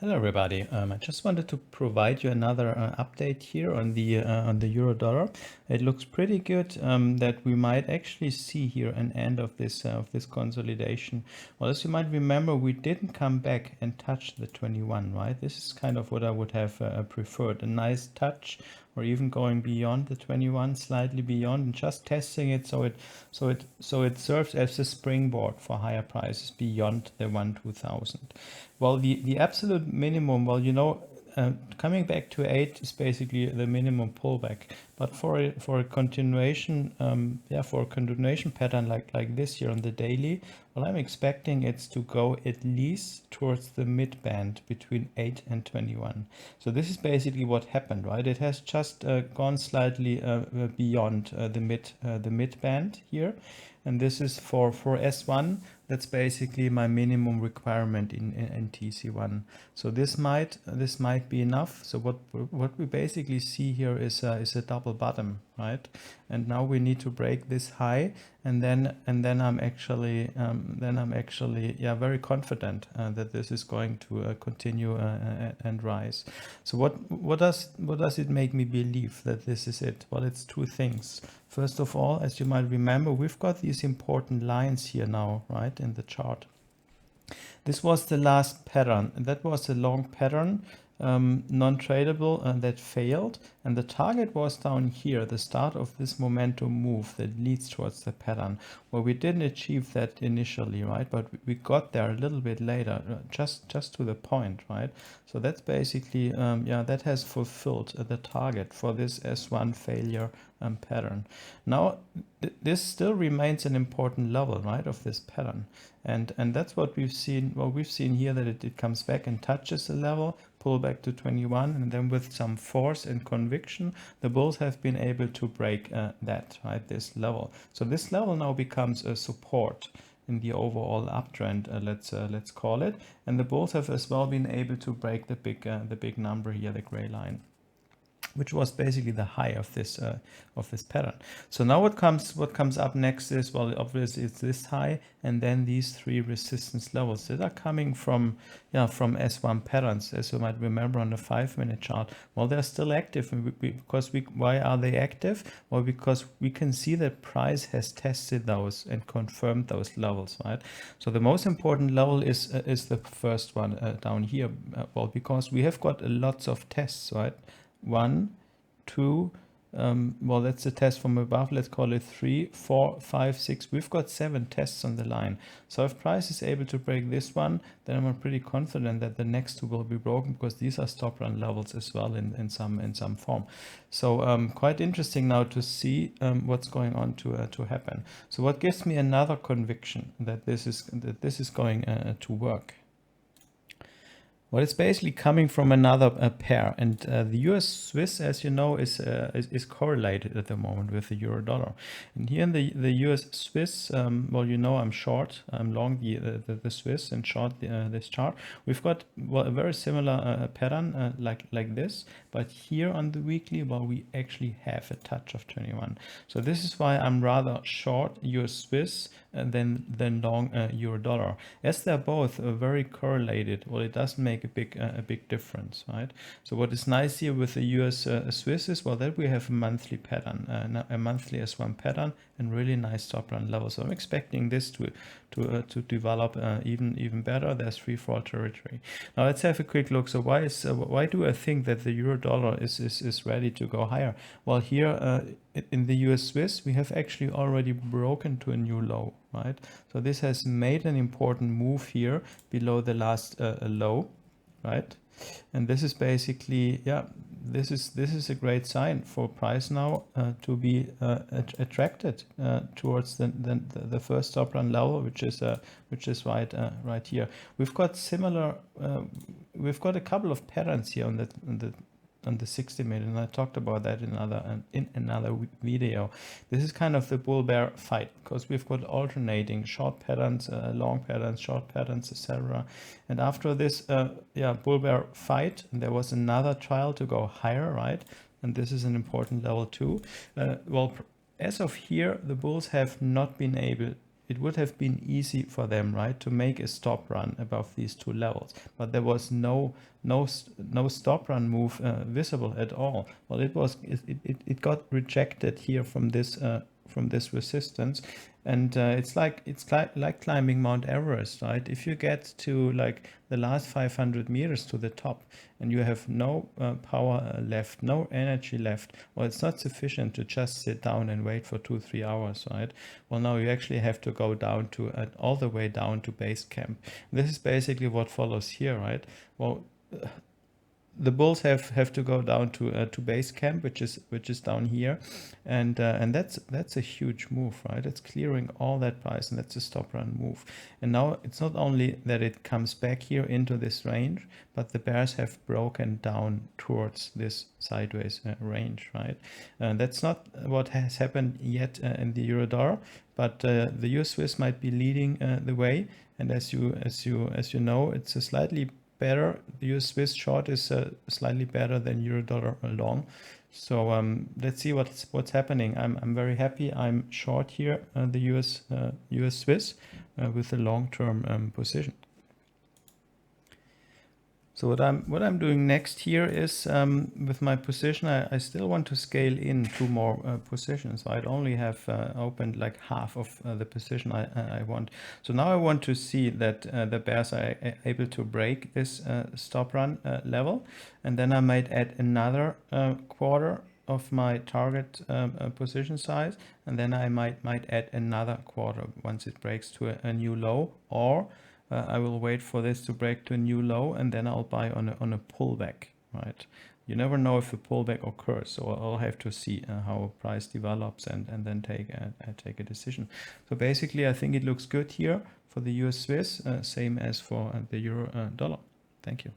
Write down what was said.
Hello everybody. I just wanted to provide you another update here on the euro dollar. It looks pretty good that we might actually see here an end of this consolidation. Well, as you might remember, we didn't come back and touch the 21, right? This is kind of what I would have preferred, a nice touch, or even going beyond the 21, slightly beyond, and just testing it so it serves as a springboard for higher prices beyond the 2000. Well, the absolute minimum, well, coming back to 8 is basically the minimum pullback. But for a continuation, for a continuation pattern like this here on the daily, well, I'm expecting it to go at least towards the mid band between 8 and 21. So this is basically what happened, right? It has just gone slightly beyond the mid band here, and this is for S1. That's basically my minimum requirement in TC1. So this might be enough. So what we basically see here is a double bottom, right? And now we need to break this high, and then I'm actually very confident that this is going to continue and rise. So what does it make me believe that this is it? Well, it's two things. First of all, as you might remember, we've got these important lines here now, right, in the chart. This was the last pattern, and that was a long pattern, non-tradable, that failed, and the target was down here, the start of this momentum move that leads towards the pattern. Well, we didn't achieve that initially, right, but we got there a little bit later, just to the point, right? So that's basically that has fulfilled the target for this S1 failure pattern. Now this still remains an important level, right, of this pattern, and that's what we've seen. Well, we've seen here that it comes back and touches the level, pull back to 21, and then with some force and conviction, the bulls have been able to break that, right, this level. So this level now becomes a support in the overall uptrend, let's call it, and the bulls have as well been able to break the big number here, the gray line, which was basically the high of this pattern. So now what comes up next is, well, obviously it's this high, and then these three resistance levels that are coming from S1 patterns, as you might remember on the 5-minute chart. Well, they're still active, and why are they active? Well, because we can see that price has tested those and confirmed those levels, right? So the most important level is the first one down here. Well, because we have got lots of tests, right? 1, 2, well, that's the test from above. Let's call it 3, 4, 5, 6. We've got 7 tests on the line. So if price is able to break this one, then I'm pretty confident that the next two will be broken, because these are stop run levels as well in some form. So quite interesting now to see what's going on to happen. So what gives me another conviction that this is going to work? Well, it's basically coming from another pair, and the US Swiss, as you know, is correlated at the moment with the euro dollar. And here in the US Swiss, well, you know, I'm short, I'm long the Swiss and short this chart. We've got, well, a very similar pattern like this, but here on the weekly, well, we actually have a touch of 21. So this is why I'm rather short US Swiss than long euro dollar, as they're both very correlated. Well, it doesn't make a big difference, right? So what is nice here with the US Swiss is, well, that we have a monthly pattern, a monthly S1 pattern, and really nice top run levels. So I'm expecting this to develop even better. There's free fall territory. Now let's have a quick look. So why do I think that the euro dollar is ready to go higher? Well, here in the US Swiss, we have actually already broken to a new low, right? So this has made an important move here below the last low, right? And this is basically, this is a great sign for price now to be attracted towards the first stop run level, which is right here. We've got similar, we've got a couple of patterns here on the 60-minute, and I talked about that in another video. This is kind of the bull bear fight, because we've got alternating short patterns, long patterns, short patterns, etc. And after this bull bear fight, there was another trial to go higher, right? And this is an important level too. Well, as of here, the bulls have not been able it would have been easy for them, right, to make a stop run above these two levels, but there was no stop run move visible at all. Well, it got rejected here from this resistance, and it's like climbing Mount Everest, right? If you get to like the last 500 meters to the top and you have no power left, no energy left, well, it's not sufficient to just sit down and wait for 2-3 hours, right? Well, now you actually have to go down to all the way down to base camp. This is basically what follows here, right? Well, the bulls have to go down to base camp, which is down here, and that's a huge move, right? It's clearing all that price, and that's a stop run move. And now it's not only that it comes back here into this range, but the bears have broken down towards this sideways range, right? And that's not what has happened yet in the euro dollar, but the US Swiss might be leading the way, and as you know, it's a slightly better. The US Swiss short is slightly better than euro dollar long. So let's see what's happening. I'm very happy. I'm short here the US Swiss with a long-term position. So what I'm doing next here is with my position, I still want to scale in 2 more positions. So I'd only have opened like half of the position I want. So now I want to see that the bears are able to break this stop run level, and then I might add another quarter of my target position size, and then I might add another quarter once it breaks to a new low, or I will wait for this to break to a new low, and then I'll buy on a pullback, right? You never know if a pullback occurs, so I'll have to see how price develops and then take a decision. So basically, I think it looks good here for the US Swiss, same as for the euro dollar. Thank you.